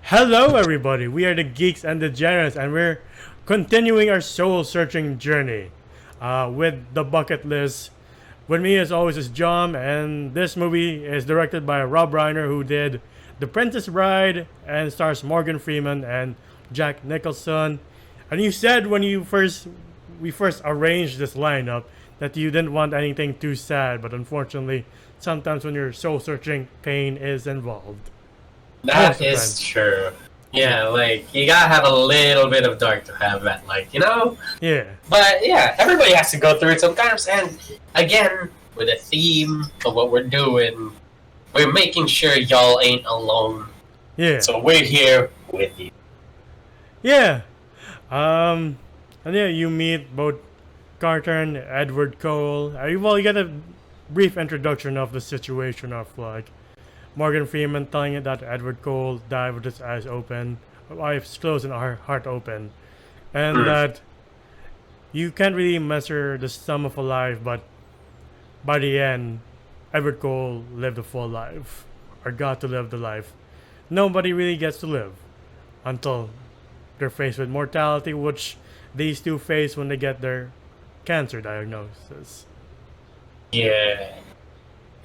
Hello, everybody. We are the Geeks and Degenerates, and we're continuing our soul-searching journey with the bucket list. With me, as always, is John, and this movie is directed by Rob Reiner, who did The Princess Bride and stars Morgan Freeman and Jack Nicholson. And you said when we first arranged this lineup that you didn't want anything too sad, but unfortunately, sometimes when you're soul-searching, pain is involved. That is true. Yeah, like, you gotta have a little bit of dark to have that, Yeah. But, yeah, everybody has to go through it sometimes, and, again, with the theme of what we're doing, we're making sure y'all ain't alone. Yeah. So we're here with you. Yeah. And yeah, you meet both Carter and Edward Cole. Well, you get a brief introduction of the situation of, like, Morgan Freeman telling it that Edward Cole died with his eyes open, eyes closed and heart open, and that you can't really measure the sum of a life, but by the end, Edward Cole lived a full life, or got to live the life nobody really gets to live until they're faced with mortality, which these two face when they get their cancer diagnosis. Yeah.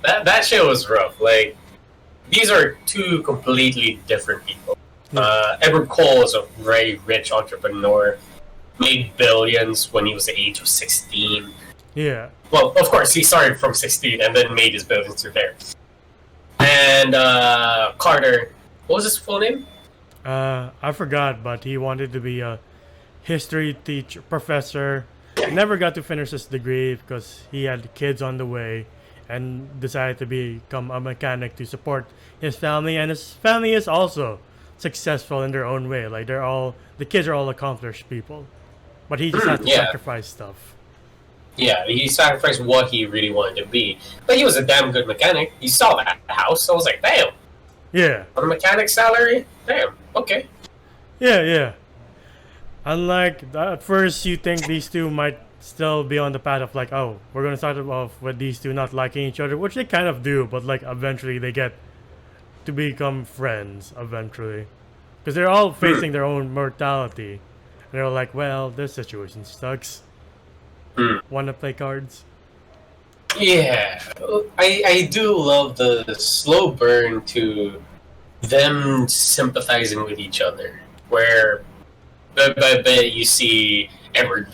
That shit was rough. Like, these are two completely different people. Edward Cole is a very rich entrepreneur, made billions when he was the age of 16. Yeah. Well, of course, he started from 16 and then made his billions through there. And Carter, what was his full name? I forgot, but he wanted to be a history teacher, professor. Never got to finish his degree because he had kids on the way, and decided to become a mechanic to support his family. And his family is also successful in their own way. Like, the kids are all accomplished people, but he just had to sacrifice stuff. Yeah, he sacrificed what he really wanted to be. But he was a damn good mechanic. You saw that house. I was like, damn. Yeah. On a mechanic's salary? Damn. Okay. Yeah. Unlike at first, you think these two might still be on the path of, like, oh, we're gonna start off with these two not liking each other, which they kind of do, but, like, eventually they get to become friends eventually, because they're all facing their own mortality, and they're like, well, this situation sucks. Wanna play cards? Yeah, I do love the slow burn to them sympathizing with each other, where bit by bit you see Edward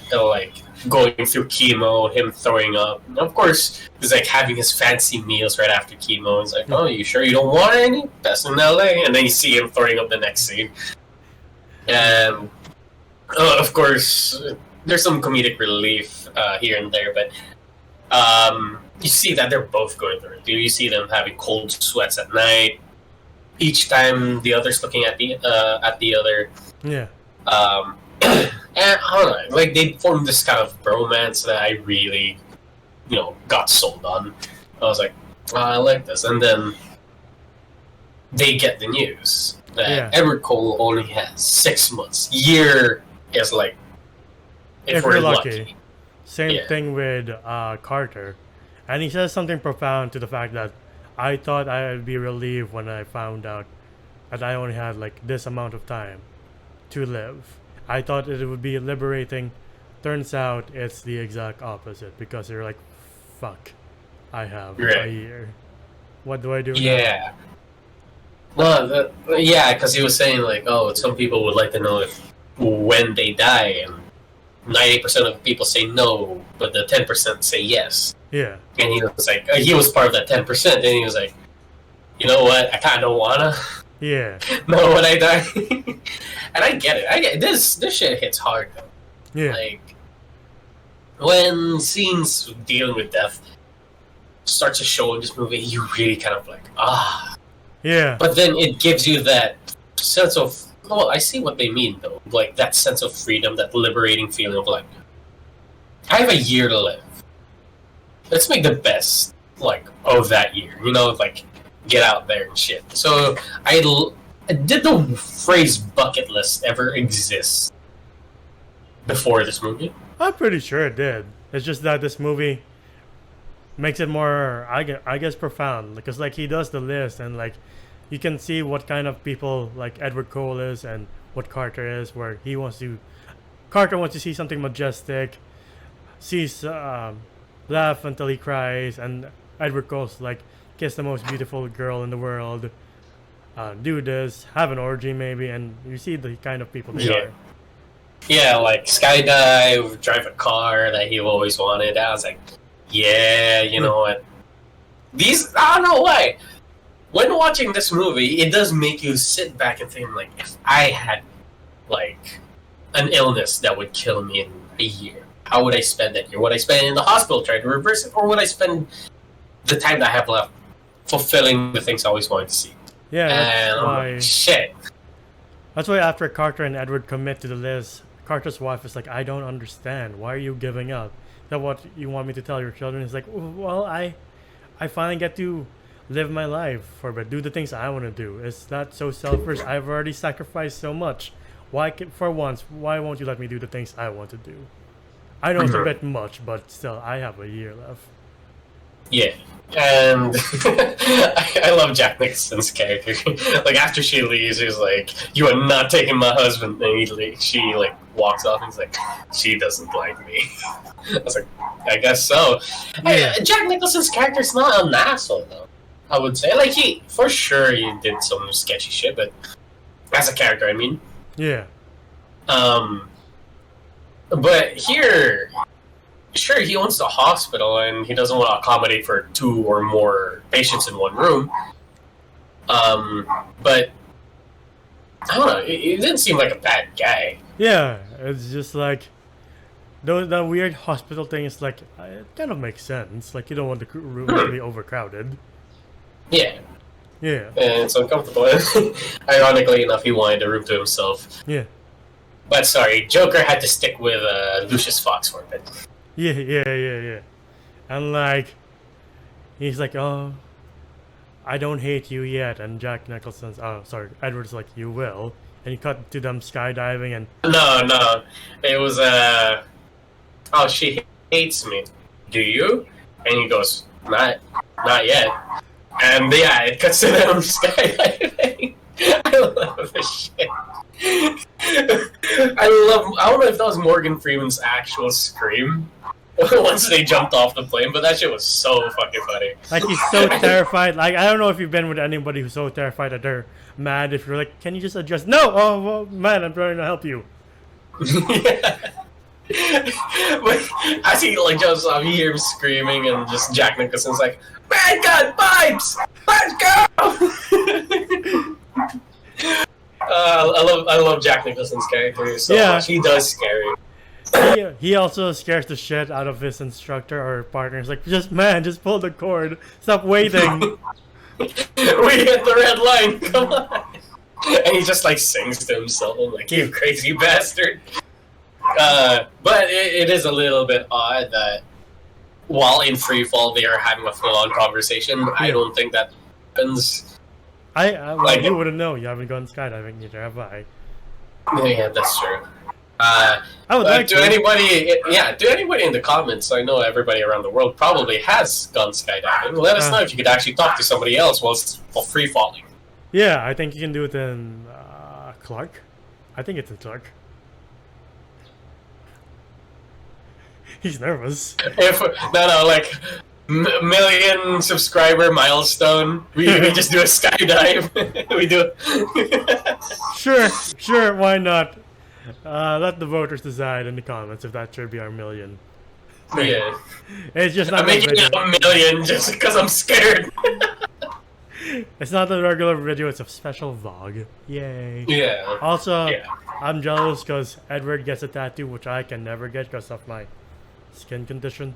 going through chemo, him throwing up. And of course, he's like having his fancy meals right after chemo. He's like, "Oh, you sure you don't want any? Best in LA." And then you see him throwing up the next scene. And of course, there's some comedic relief here and there, but you see that they're both going through it. You see them having cold sweats at night. Each time the other's looking at the other. Yeah. And I don't know, like, they formed this kind of bromance that I really, got sold on. I was like, oh, I like this. And then they get the news that Edward Cole only has 6 months. Year is like, if we're lucky. Same thing with Carter. And he says something profound to the fact that I thought I would be relieved when I found out that I only had, like, this amount of time to live. I thought it would be liberating. Turns out it's the exact opposite, because you're like, fuck, I have a year. What do I do now? Well, because he was saying, like, oh, some people would like to know when they die, and 90% of people say no, but the 10% say yes. Yeah. And he was like, he was part of that 10%, and he was like, you know what, I kind of don't wanna. Yeah. No, when I die. And I get it. This shit hits hard, though. Yeah. Like, when scenes dealing with death starts to show in this movie, you really kind of like, Yeah. But then it gives you that sense of, well, I see what they mean, though. Like, that sense of freedom, that liberating feeling of, like, I have a year to live. Let's make the best, like, of that year. Like, get out there and shit. So, did the phrase bucket list ever exist before this movie? I'm pretty sure it did. It's just that this movie makes it more, I guess, profound. Because, like, he does the list, and, like, you can see what kind of people like Edward Cole is and what Carter is, where Carter wants to see something majestic, sees laugh until he cries, and Edward Cole's like kiss the most beautiful girl in the world, do this, have an orgy maybe, and you see the kind of people they are. Yeah, like skydive, drive a car that he always wanted. I was like, yeah, you know what? I don't know why. When watching this movie, it does make you sit back and think, like, if I had, like, an illness that would kill me in a year, how would I spend that year? Would I spend it in the hospital trying to reverse it, or would I spend the time that I have left fulfilling the things I always wanted to see? Yeah, that's and why. Shit. That's why after Carter and Edward commit to the list, Carter's wife is like, I don't understand. Why are you giving up? Is that what you want me to tell your children? He's like, well, I finally get to live my life for a bit, do the things I want to do. It's not so selfish. I've already sacrificed so much. For once, why won't you let me do the things I want to do? I know it's a bit much, but still, I have a year left. Yeah, and I love Jack Nicholson's character. Like, after she leaves, he's like, "You are not taking my husband." And she like walks off, and he's like, "She doesn't like me." I was like, "I guess so." Yeah. Jack Nicholson's character's not an asshole, though. I would say, like, he did some sketchy shit, but as a character, I mean. Yeah. But here, sure, he owns the hospital and he doesn't want to accommodate for 2 or more patients in one room. But I don't know, he didn't seem like a bad guy. Yeah, it's just like the weird hospital thing is like, it kind of makes sense. Like, you don't want the room to be overcrowded. Yeah. Yeah. And it's uncomfortable. Ironically enough, he wanted the room to himself. Yeah. But sorry, Joker had to stick with Lucius Fox for a bit. Yeah. And like, he's like, oh, I don't hate you yet. And Jack Nicholson's, Edward's like, you will. And he cut to them skydiving and... No. It was, oh, she hates me. Do you? And he goes, not yet. And yeah, it cuts to them skydiving. I love this shit. I don't know if that was Morgan Freeman's actual scream once they jumped off the plane, but that shit was so fucking funny. Like, he's so terrified. Like, I don't know if you've been with anybody who's so terrified that they're mad. If you're like, can you just adjust? No! Oh, well, man, I'm trying to help you. Yeah. But as he like jumps off, you hear him screaming, and just Jack Nicholson's like, "Bad gun vibes! Let's go!" I love Jack Nicholson's character so much. He does scare you. He also scares the shit out of his instructor or partner. He's like, just pull the cord. Stop waiting. We hit the red line. Come on. And he just like sings to himself. I'm like, you crazy bastard. But it is a little bit odd that while in free fall they are having a full-on conversation. I don't think that happens. Well, you wouldn't know. You haven't gone skydiving, neither have I. Yeah, that's true. I would like to. Anybody in the comments, I know everybody around the world probably has gone skydiving. Let us know if you could actually talk to somebody else while free falling. Yeah, I think you can do it in Clark. I think it's in Clark. He's nervous. Like million subscriber milestone. We just do a skydive. We do it. Sure, why not? Let the voters decide in the comments if that should be our million. Yeah. It's just not I'm making it a million just because I'm scared. It's not a regular video, it's a special vlog. Yay. Yeah. Also, I'm jealous because Edward gets a tattoo, which I can never get because of my skin condition.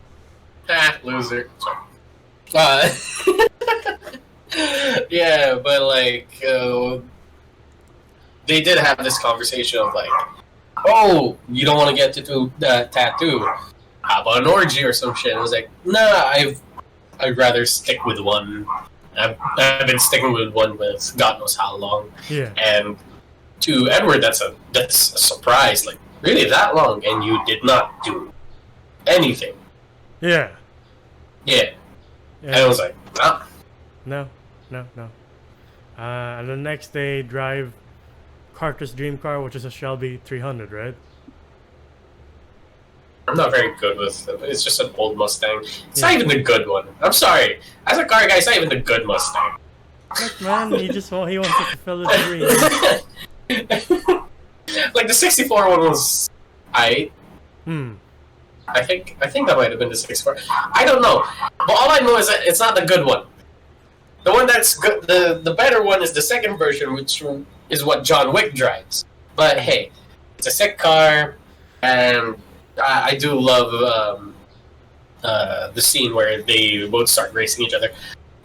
Loser. Yeah, but like, they did have this conversation of like, oh, you don't want to get to do that tattoo? How about an orgy or some shit? And I was like, nah, I'd rather stick with one. I've been sticking with one with God knows how long. Yeah. And to Edward, that's a surprise. Like, really that long, and you did not do anything. Yeah. Yeah. And I was like, nah. No. And the next day, drive Carter's dream car, which is a Shelby 300, right? I'm not very good with it. It's just an old Mustang. It's not even the good one. I'm sorry. As a car guy, it's not even the good Mustang. Look, man, he wants to fulfill his dream. Like the 64 one was I Hmm. I think that might have been the 64. I don't know. But all I know is that it's not the good one. The one that's good, the better one is the second version, which is what John Wick drives. But hey, it's a sick car, and I do love the scene where they both start racing each other.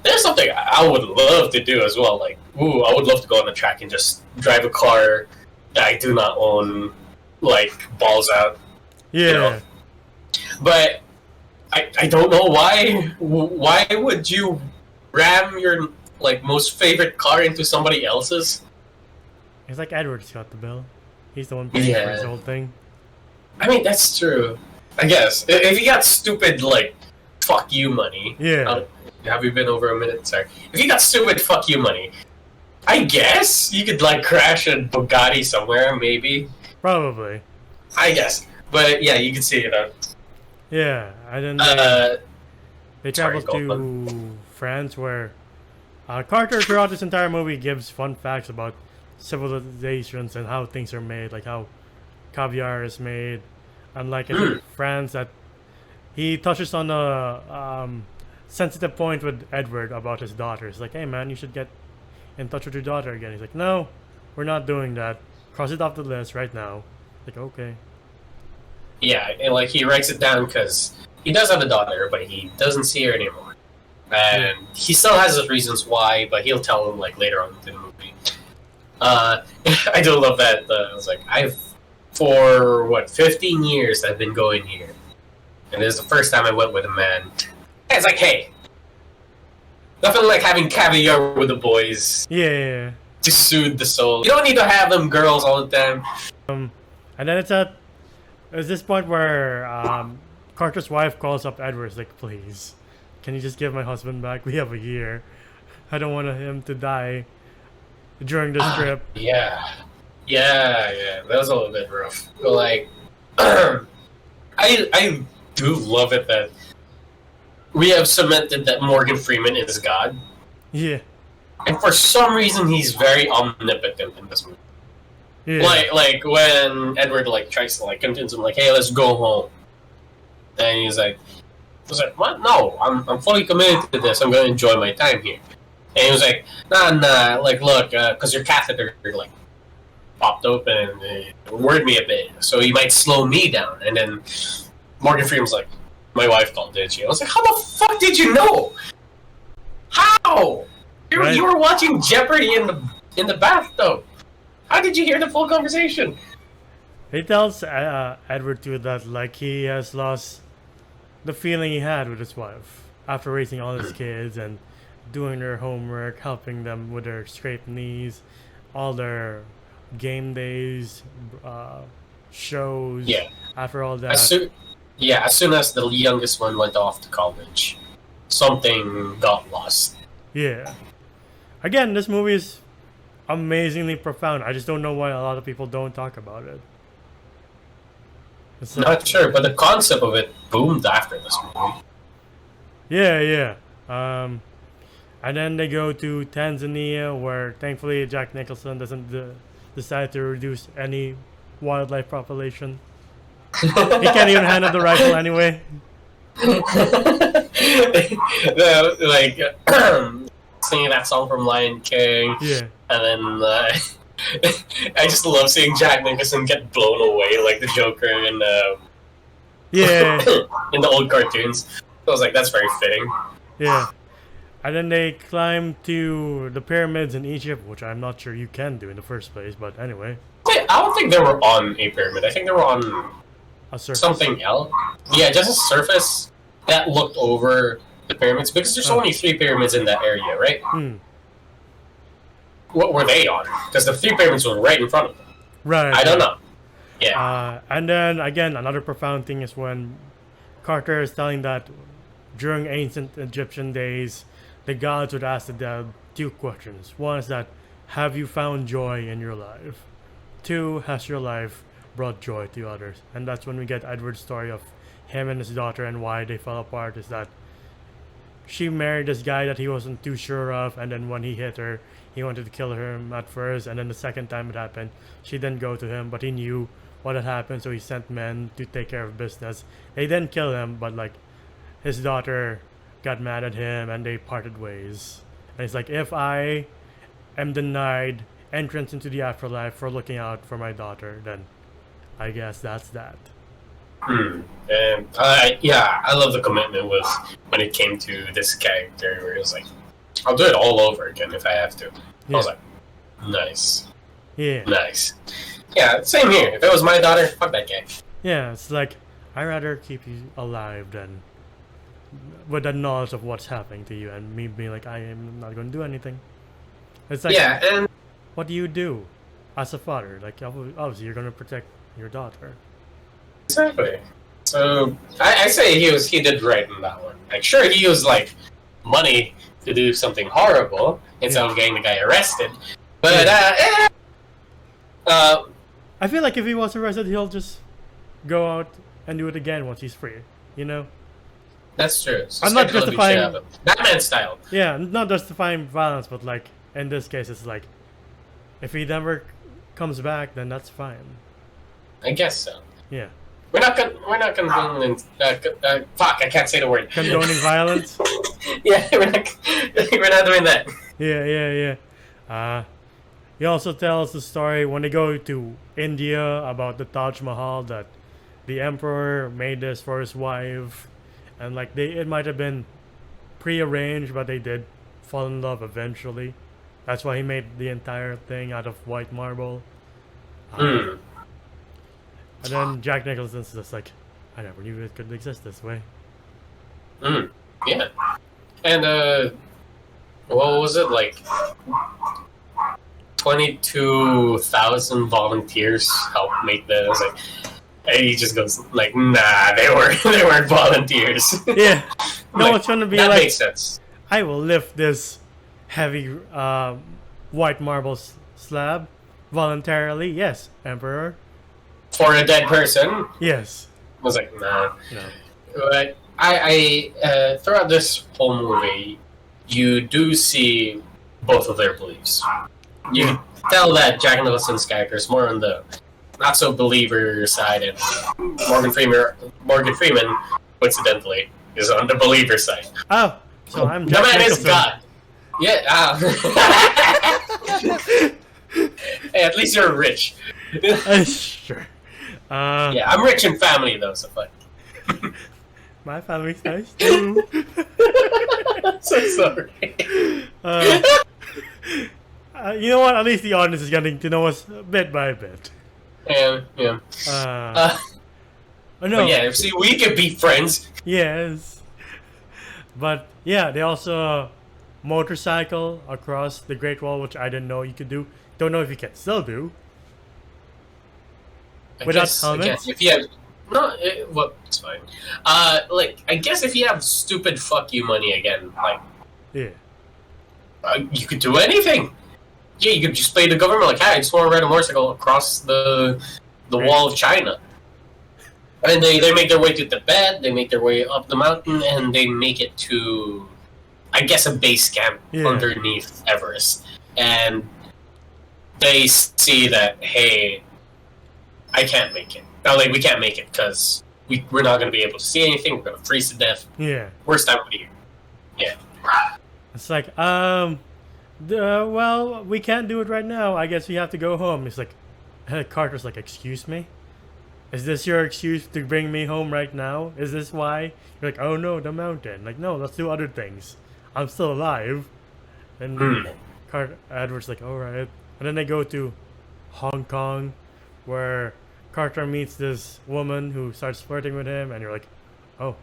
There's something I would love to do as well. Like, I would love to go on the track and just drive a car that I do not own, like, balls out. Yeah. You know? But I don't know why. Why would you ram your most favorite car into somebody else's? It's like Edward's got the bill. He's the one paying for his whole thing. I mean, that's true. I guess if you got stupid fuck you money. Yeah. Have we been over a minute? Sorry. If you got stupid fuck you money, I guess you could crash a Bugatti somewhere, maybe. Probably. I guess, but yeah, you can see it. Yeah, and then they travel to France, where Carter throughout this entire movie gives fun facts about civilizations and how things are made, like how caviar is made, unlike in France that he touches on a sensitive point with Edward about his daughter. He's like, hey man, you should get in touch with your daughter again. He's like, no, we're not doing that. Cross it off the list right now. Like, okay. Yeah, and he writes it down because he does have a daughter, but he doesn't see her anymore. And he still has his reasons why, but he'll tell them later on in the movie. I do love that. I was like, for 15 years I've been going here, and this is the first time I went with a man. And it's like, hey, nothing like having caviar with the boys. Yeah. To soothe the soul. You don't need to have them girls all the time. And then it's this point where Carter's wife calls up Edward. It's like, please, can you just give my husband back? We have a year. I don't want him to die during this trip. Yeah, that was a little bit rough. But I do love it that we have cemented that Morgan Freeman is God. Yeah. And for some reason, he's very omnipotent in this movie. Yeah. Like when Edward tries to convince him hey, let's go home, and he's like, what? No, I'm fully committed to this. I'm gonna enjoy my time here. And he was like, nah, look, because your catheter popped open and worried me a bit, so you might slow me down. And then Morgan Freeman's like, my wife called, didn't she? I was like, how the fuck did you know? How? You were watching Jeopardy in the bathtub. How did you hear the full conversation? He tells Edward too that he has lost the feeling he had with his wife after raising all his kids and doing their homework, helping them with their scraped knees, all their game days, shows. Yeah. After all that. As soon as the youngest one went off to college, something got lost. Yeah. Again, this movie is amazingly profound. I just don't know why a lot of people don't talk about it. It's not sure, but the concept of it boomed after this movie. Yeah. And then they go to Tanzania, where thankfully Jack Nicholson doesn't decide to reduce any wildlife population. He can't even handle the rifle anyway. Singing that song from Lion King. Yeah. And then I just love seeing Jack Nicholson get blown away like the Joker in in the old cartoons. I was like, that's very fitting. Yeah. And then they climb to the pyramids in Egypt, which I'm not sure you can do in the first place, but anyway. I don't think they were on a pyramid. I think they were on a surface. Something else. Yeah, just a surface that looked over the pyramids, because there's only 3 pyramids in that area, right? What were they on? Because the 3 pyramids were right in front of them. Right. I don't know. Yeah. And then, again, another profound thing is when Carter is telling that during ancient Egyptian days, the gods would ask the dead two questions. One is that, have you found joy in your life? Two, has your life brought joy to others? And that's when we get Edward's story of him and his daughter and why they fell apart, is that she married this guy that he wasn't too sure of, and then when he hit her, he wanted to kill her at first, and then the second time it happened, she didn't go to him, but he knew what had happened, so he sent men to take care of business. They didn't kill him, but like his daughter got mad at him and they parted ways. And he's like, if I am denied entrance into the afterlife for looking out for my daughter, then I guess that's that. And yeah, I love the commitment with when it came to this character, where it was like, I'll do it all over again if I have to. Yeah. I was like, nice. Yeah. Nice. Yeah, same here. If it was my daughter, fuck that guy. Yeah, it's like, I'd rather keep you alive than with the knowledge of what's happening to you, and me being like, I am not going to do anything. It's like, Yeah, and what do you do as a father? Like, obviously, you're going to protect your daughter. exactly. So I say he did right in that one. Like, sure, he used like money to do something horrible instead of getting the guy arrested, but I feel like if he was arrested, he'll just go out and do it again once he's free. You know? that's true. I'm not justifying. Batman style. Yeah, not justifying violence, but like in this case, it's like if he never comes back, then that's fine. I guess so. Yeah. We're not condoning. Fuck! I can't say the word. Condoning violence. Yeah, we're not doing that. Yeah. He also tells the story when they go to India about the Taj Mahal, that the emperor made this for his wife, and like it might have been pre-arranged, but they did fall in love eventually. That's why he made the entire thing out of white marble. And then Jack Nicholson's just like, I never knew it could exist this way. Yeah. And what was it like? 22,000 volunteers helped make that. I was like, and he just goes like, nah, they weren't volunteers. Yeah. No, Like, it's gonna be that like, makes sense. I will lift this heavy white marble slab voluntarily. Yes, Emperor. For a dead person, Yes. I was like, nah. No. But I throughout this whole movie, you do see both of their beliefs. You can tell that Jack Nicholson's character is more on the not so believer side, and Morgan Freeman, coincidentally, is on the believer side. Oh, so I'm The Jack man Nicholson. is God. Yeah. Hey, at least you're rich. Sure. Yeah, I'm rich in family though, so fuck. My family's nice too. So sorry. You know what? At least the audience is getting to know us bit by bit. Yeah. Oh no. But yeah, see, we could be friends. Yes. But yeah, they also motorcycle across the Great Wall, which I didn't know you could do. Don't know if you can still do. Without helmets? If you have well, it's fine. Like, I guess if you have stupid fuck you money again, like, Yeah. you could do anything. Yeah, you could just play the government like, hey, I just want to ride a motorcycle across the wall of China. And they make their way to Tibet, they make their way up the mountain, and they make it to, I guess, a base camp underneath Everest. And they see that, hey, I can't make it. Now, like, we can't make it because we're not going to be able to see anything. We're going to freeze to death. Yeah. Worst time of the year. Yeah. It's like, well, we can't do it right now. I guess we have to go home. It's like, Carter's like, excuse me? Is this your excuse to bring me home right now? Is this why? You're like, oh no, the mountain. Like, no, let's do other things. I'm still alive. And Edward's like, alright. And then they go to Hong Kong, where Carter meets this woman who starts flirting with him, and you're like, oh.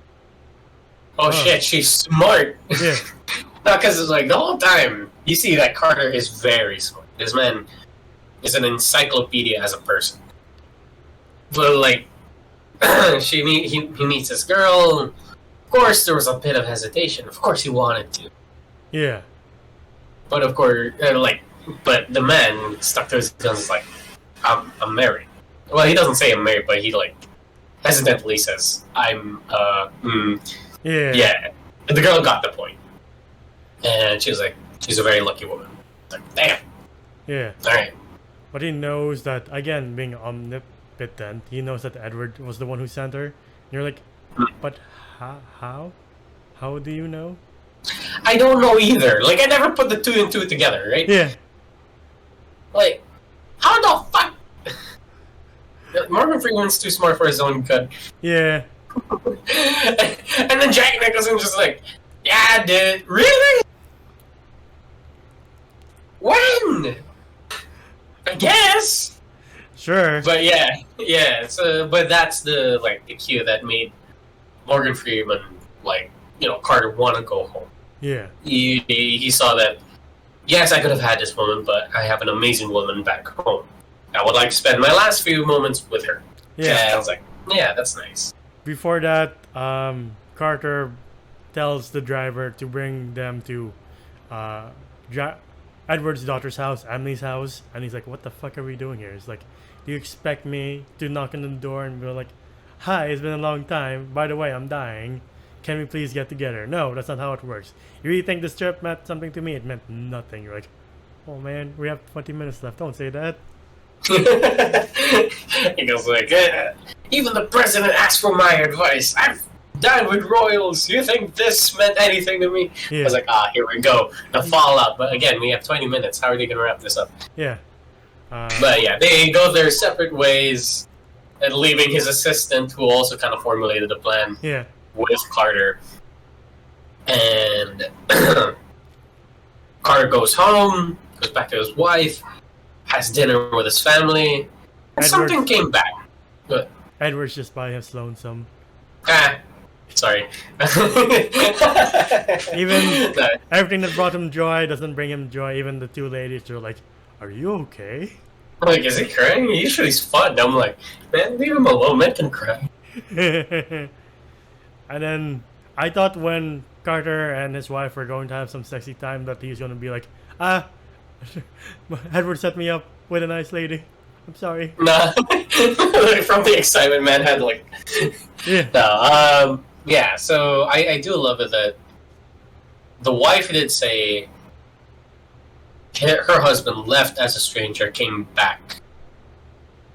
Oh shit, she's smart. Yeah. No, because it's like the whole time you see that Carter is very smart. This man is an encyclopedia as a person. But like, he meets this girl. Of course, there was a bit of hesitation. Of course, he wanted to. Yeah. But of course, but the man stuck to his guns like, I'm married. Well, he doesn't say I'm married, but he like hesitantly says, Yeah. yeah. And the girl got the point. And she was like, she's a very lucky woman. Like, damn. Yeah. Alright. But he knows that, again, being omnipotent, he knows that Edward was the one who sent her. And you're like, but how? How do you know? I don't know either. Like, I never put the two and two together, right? Yeah. Like, how the fuck? Morgan Freeman's too smart for his own good. Yeah. And then Jack Nicholson just like, yeah, dude, really? When? I guess. Sure. But yeah. So, but that's the cue that made Morgan Freeman Carter want to go home. Yeah. He saw that. Yes, I could have had this woman, but I have an amazing woman back home. I would like to spend my last few moments with her. Yeah. And I was like, yeah, that's nice. Before that, Carter tells the driver to bring them to Edward's daughter's house, Emily's house, and he's like, what the fuck are we doing here? It's like, do you expect me to knock on the door and be like, hi, it's been a long time. By the way, I'm dying. Can we please get together? No, that's not how it works. You really think this trip meant something to me? It meant nothing. You're like, oh man, we have 20 minutes left. Don't say that. He goes like, even the president asked for my advice. I've dined with royals. You think this meant anything to me? Yeah. I was like, here we go. The fallout. But again, we have 20 minutes. How are they going to wrap this up? Yeah. But yeah, they go their separate ways, and leaving his assistant, who also kind of formulated the plan, Yeah. with Carter. And Carter goes home, goes back to his wife, has dinner with his family, and something came back. But Edward's just by his lonesome. Sorry. Even everything that brought him joy doesn't bring him joy. Even the two ladies are like, are you okay? Like, is he crying? Usually he's fun. I'm like, man, leave him alone. Man can cry. And then I thought when Carter and his wife were going to have some sexy time that he was going to be like, Edward set me up with a nice lady. I'm sorry. Nah. From the excitement, man had like... Yeah. No, yeah, so I do love it that the wife did say her husband left as a stranger, came back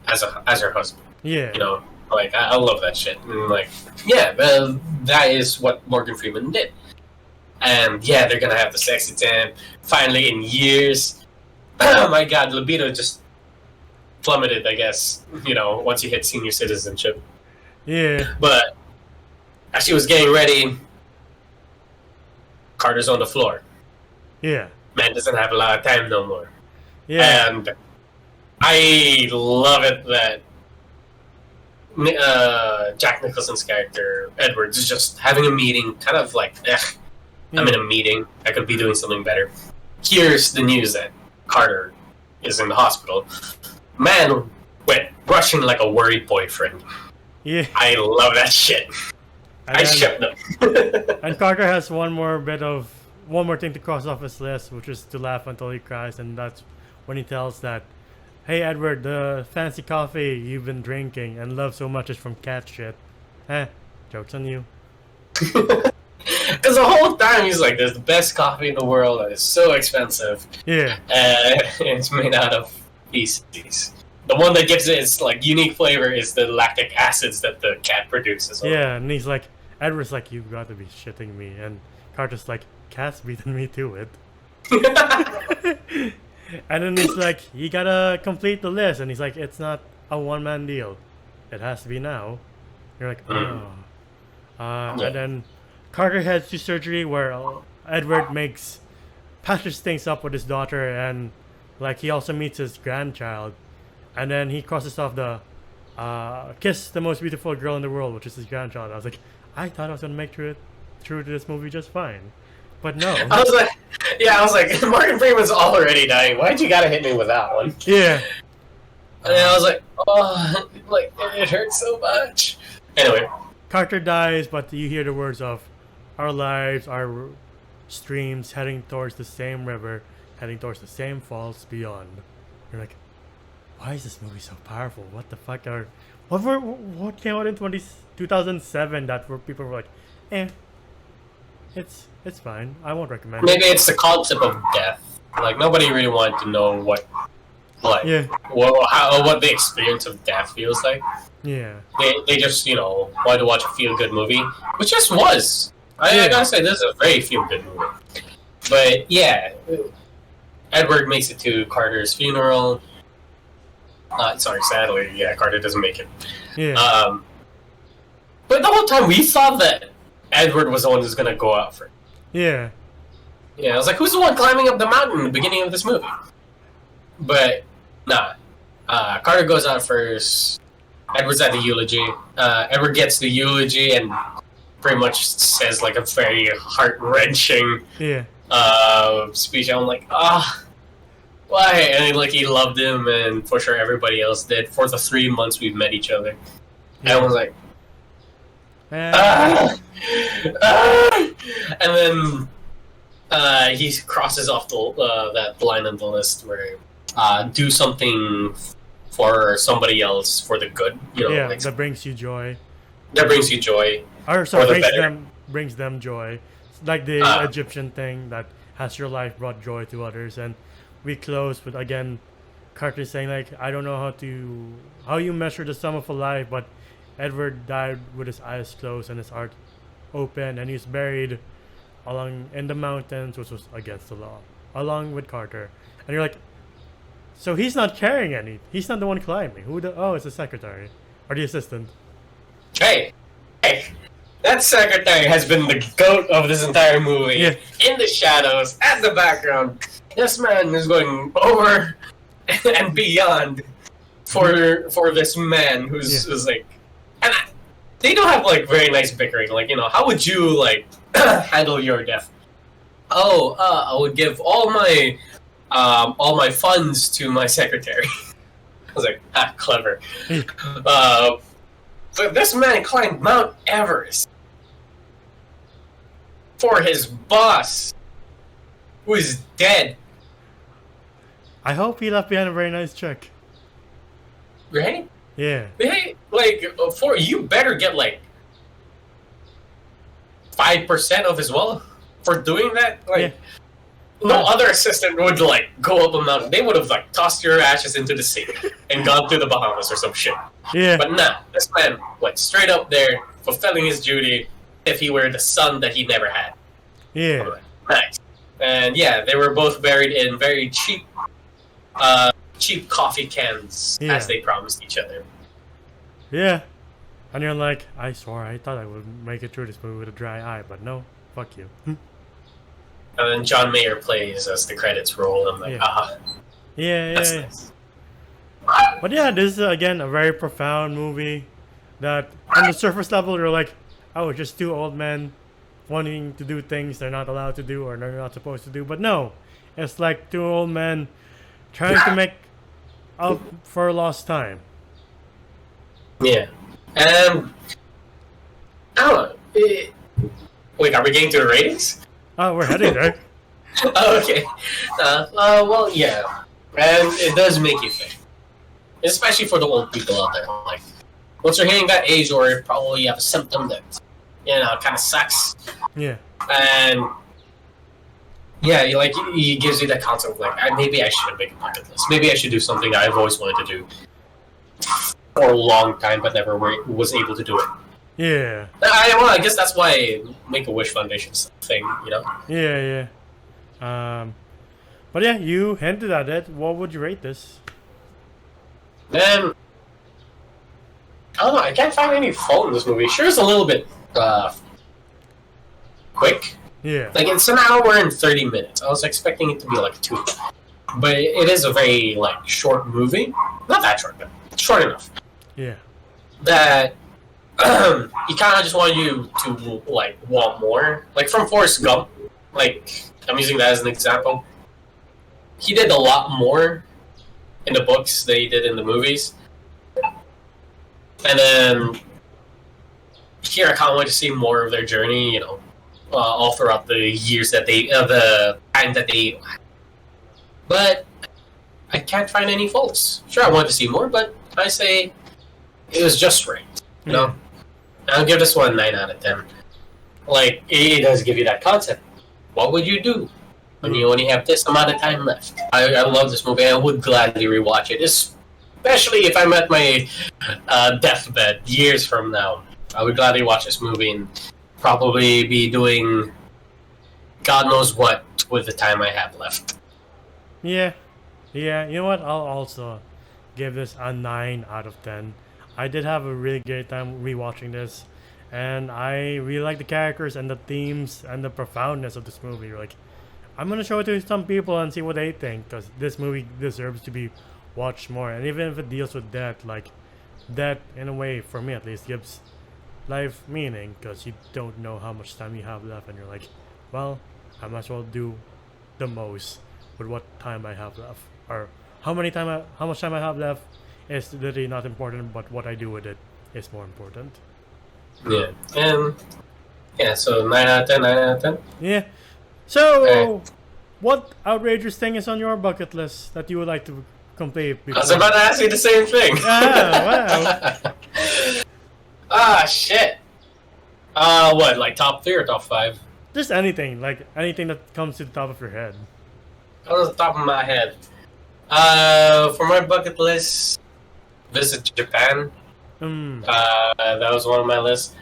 as her husband. Yeah. You know, like, I love that shit. And like, yeah, that is what Morgan Freeman did. And yeah, they're gonna have the sexy time finally in years. Oh my god, libido just plummeted, I guess, you know, once you hit senior citizenship. Yeah. But as she was getting ready, Carter's on the floor. Yeah. Man doesn't have a lot of time no more. Yeah. And I love it that Jack Nicholson's character, Edwards, is just having a meeting, kind of like, I'm in a meeting, I could be doing something better. Here's the news that Carter is in the hospital. Man went rushing like a worried boyfriend. Yeah. I love that shit. I ship them. And Carter has one more thing to cross off his list, which is to laugh until he cries, and that's when he tells that, hey Edward, the fancy coffee you've been drinking and love so much is from cat shit. Joke's on you. Because the whole time he's like, there's the best coffee in the world and it's so expensive. Yeah. And it's made out of feces. The one that gives it its like unique flavor is the lactic acids that the cat produces. Yeah, and he's like, Edward's like, you've got to be shitting me, and Carter's like, cat's beating me to it. And then he's like, you gotta complete the list, and he's like, it's not a one-man deal, it has to be now. You're like, oh. And then Carter heads to surgery where Edward patches things up with his daughter, and like he also meets his grandchild, and then he crosses off the kiss the most beautiful girl in the world, which is his grandchild. I was like, I thought I was gonna make through to this movie just fine, but no. I was like, Morgan Freeman's already dying. Why'd you gotta hit me with that one? Yeah. And I was like, oh, like it hurts so much. Anyway, Carter dies, but you hear the words of, our lives are streams heading towards the same river, heading towards the same falls beyond. You're like, why is this movie so powerful? What the fuck are... What came out in 2007 that were people were like, eh, it's fine. I won't recommend it. Maybe it's the concept of death. Like, nobody really wanted to know what the experience of death feels like. Yeah. They just, wanted to watch a feel-good movie, which just was. I gotta say, this is a very feel-good movie. But, yeah, Edward makes it to Carter's funeral. Sadly, yeah, Carter doesn't make it. Yeah. But the whole time we thought that Edward was the one who's gonna go out first. Yeah. Yeah, I was like, who's the one climbing up the mountain in the beginning of this movie? But, nah. Carter goes out first. Edward's at the eulogy. Edward gets the eulogy and pretty much says, like, a very heart-wrenching speech. I'm like, why? And, like, he loved him, and for sure everybody else did, for the 3 months we've met each other. And I was like, and then he crosses off that line on the list where do something for somebody else for the good. Like, that brings you joy. That brings you joy. Or sorry, brings them joy. It's like the Egyptian thing that has your life brought joy to others. And we close with, again, Carter saying, like, I don't know how you measure the sum of a life, but Edward died with his eyes closed and his heart open, and he's buried in the mountains, which was against the law, along with Carter. And you're like, so he's not carrying any. He's not the one climbing. It's the secretary or the assistant. Hey, that secretary has been the goat of this entire movie. Yeah. In the shadows, at the background. This man is going over and beyond for this man who's like, and they don't have like very nice bickering. Like, how would you like handle your death? I would give all my funds to my secretary. I was like, clever. But this man climbed Mount Everest for his boss, who is dead. I hope he left behind a very nice check. Right? Yeah. Hey, like, you better get like 5% of his wealth for doing that. Like, no other assistant would like go up a mountain. They would have like tossed your ashes into the sea and gone to the Bahamas or some shit. Yeah. But nah, this man went straight up there, fulfilling his duty if he were the son that he never had. Yeah. Nice. And yeah, they were both buried in very cheap coffee cans, as they promised each other. Yeah. And you're like, I swore I thought I would make it through this movie with a dry eye, but no, fuck you. And then John Mayer plays as the credits roll. I'm like, that's nice. But yeah, this is again a very profound movie that on the surface level you're like, oh, just two old men wanting to do things they're not allowed to do or they're not supposed to do. But no, it's like two old men trying to make up for lost time. Yeah. I don't know. Wait, are we getting to the ratings? Oh, we're heading there. Okay. Well, yeah. And it does make you think. Especially for the old people out there. Like, once you're hitting that age, or probably you have a symptom that, kind of sucks. Yeah. And, yeah, he gives you that concept of, like, maybe I should make a bucket list. Maybe I should do something that I've always wanted to do for a long time, but never was able to do it. Yeah. I guess that's why Make-A-Wish Foundation's thing, Yeah. But yeah, you hinted at it. What would you rate this? Then, I don't know. I can't find any fault in this movie. Sure, it's a little bit quick. Yeah. Like, it's an hour and 30 minutes. I was expecting it to be like 2. But it is a very, like, short movie. Not that short, but short enough. Yeah. That he kind of just wanted you to, like, want more. Like, from Forrest Gump. Like, I'm using that as an example. He did a lot more in the books than he did in the movies. And then here I kind of want to see more of their journey, all throughout the years that the time that they. But I can't find any faults. Sure, I wanted to see more, but I say it was just right. You know, I'll give this one 9 out of 10. Like, it does give you that concept. What would you do when you only have this amount of time left? I love this movie. I would gladly rewatch it, especially if I'm at my deathbed years from now. I would gladly watch this movie and probably be doing God knows what with the time I have left. Yeah. Yeah, you know what? I'll also give this a 9 out of 10. I did have a really great time rewatching this, and I really like the characters and the themes and the profoundness of this movie. Like, I'm gonna show it to some people and see what they think, because this movie deserves to be watched more. And even if it deals with death, like, death in a way, for me at least, gives life meaning, because you don't know how much time you have left, and you're like, well, I might as well do the most with what time I have left, or how much time I have left is literally not important, but what I do with it is more important. Yeah, and yeah, so 9 out of 10, 9 out of 10. Yeah. So, what outrageous thing is on your bucket list that you would like to complete? I was about to ask you the same thing. Ah, wow. Shit. What, like top 3 or top 5? Just anything, like anything that comes to the top of your head. On the top of my head. For my bucket list, visit Japan. That was one of my lists.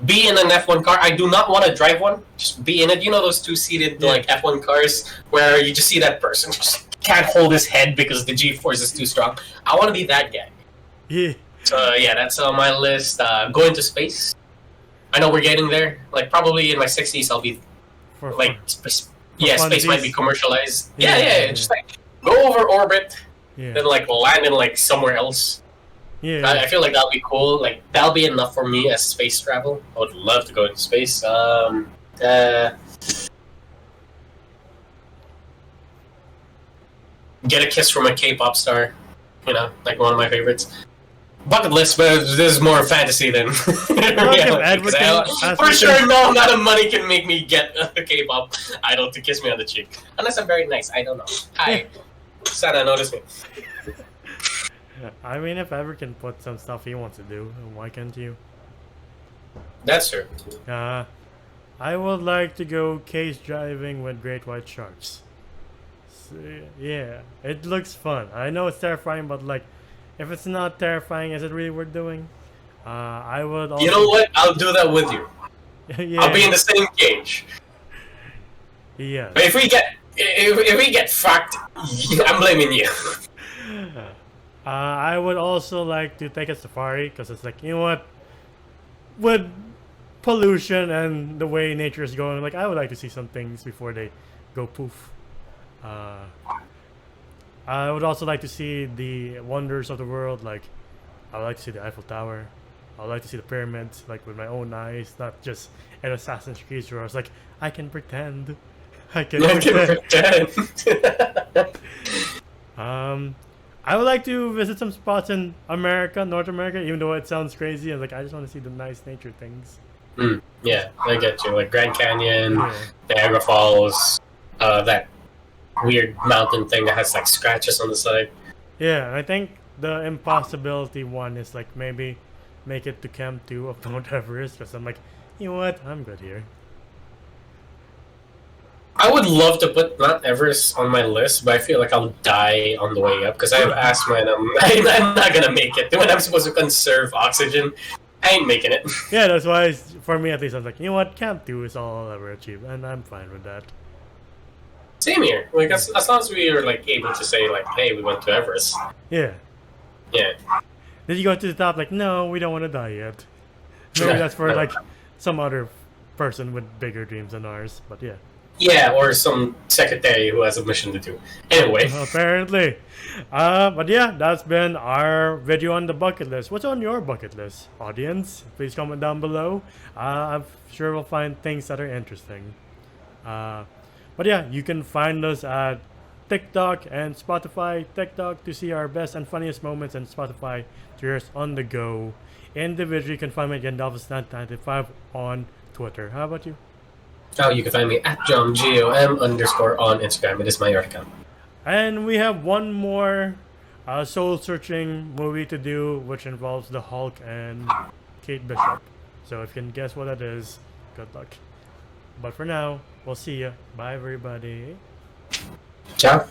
Be in an F1 car. I do not want to drive one. Just be in it. You know those two-seated like F1 cars where you just see that person just can't hold his head because the G-force is too strong. I want to be that guy. Yeah. So yeah, that's on my list. Going to space. I know we're getting there. Like probably in my 60s, I'll be space might be commercialized. Yeah. Just like go over orbit, then like land in like somewhere else. Yeah. I feel like that'll be cool. Like that'll be enough for me as space travel. I would love to go into space. Get a kiss from a K-pop star. You know, like one of my favorites. Bucket list, but this is more fantasy than reality. For sure, no amount of money can make me get a K-pop idol to kiss me on the cheek. Unless I'm very nice. I don't know. Hi. Santa, notice me. I mean, if ever can put some stuff he wants to do, why can't you? That's true. I would like to go case driving with great white sharks. So, yeah, it looks fun. I know it's terrifying, but like, if it's not terrifying, is it really worth doing? I would also... You know what? I'll do that with you. Yeah. I'll be in the same cage. Yeah. But if we get fucked, I'm blaming you. I would also like to take a safari, because it's like, you know what? With pollution and the way nature is going, like, I would like to see some things before they go poof. I would also like to see the wonders of the world. Like, I would like to see the Eiffel Tower. I would like to see the pyramids, like, with my own eyes, not just an Assassin's Creed where I was like, I can pretend. I can pretend. I would like to visit some spots in America, North America, even though it sounds crazy. I was like, I just want to see the nice nature things. Yeah, I get you. Like Grand Canyon, Niagara Falls, that weird mountain thing that has like scratches on the side. Yeah, and I think the impossibility one is like maybe make it to Camp 2 of Mount Everest, because I'm like, you know what, I'm good here. I would love to put Mount Everest on my list, but I feel like I'll die on the way up because I have asthma and I'm not gonna make it. When I'm supposed to conserve oxygen, I ain't making it. Yeah, that's why, for me at least, I was like, you know what, Camp 2 is all I'll ever achieve, and I'm fine with that. Same here. Like as long as we are like able to say like, hey, we went to Everest. Yeah. Yeah. Did you go to the top? Like, no, we don't want to die yet. Maybe that's for like some other person with bigger dreams than ours. But yeah. Yeah, or some secretary who has a mission to do. Anyway. Apparently. But yeah, that's been our video on the bucket list. What's on your bucket list, audience? Please comment down below. I'm sure we'll find things that are interesting. But yeah, you can find us at TikTok and Spotify. TikTok to see our best and funniest moments, and Spotify to hear us on the go. Individually, you can find me at Gandalfus995 on Twitter. How about you? Oh, you can find me at JomGOM_ on Instagram. It is my art account. And we have one more soul-searching movie to do, which involves the Hulk and Kate Bishop. So if you can guess what that is, good luck. But for now, we'll see ya. Bye, everybody. Ciao.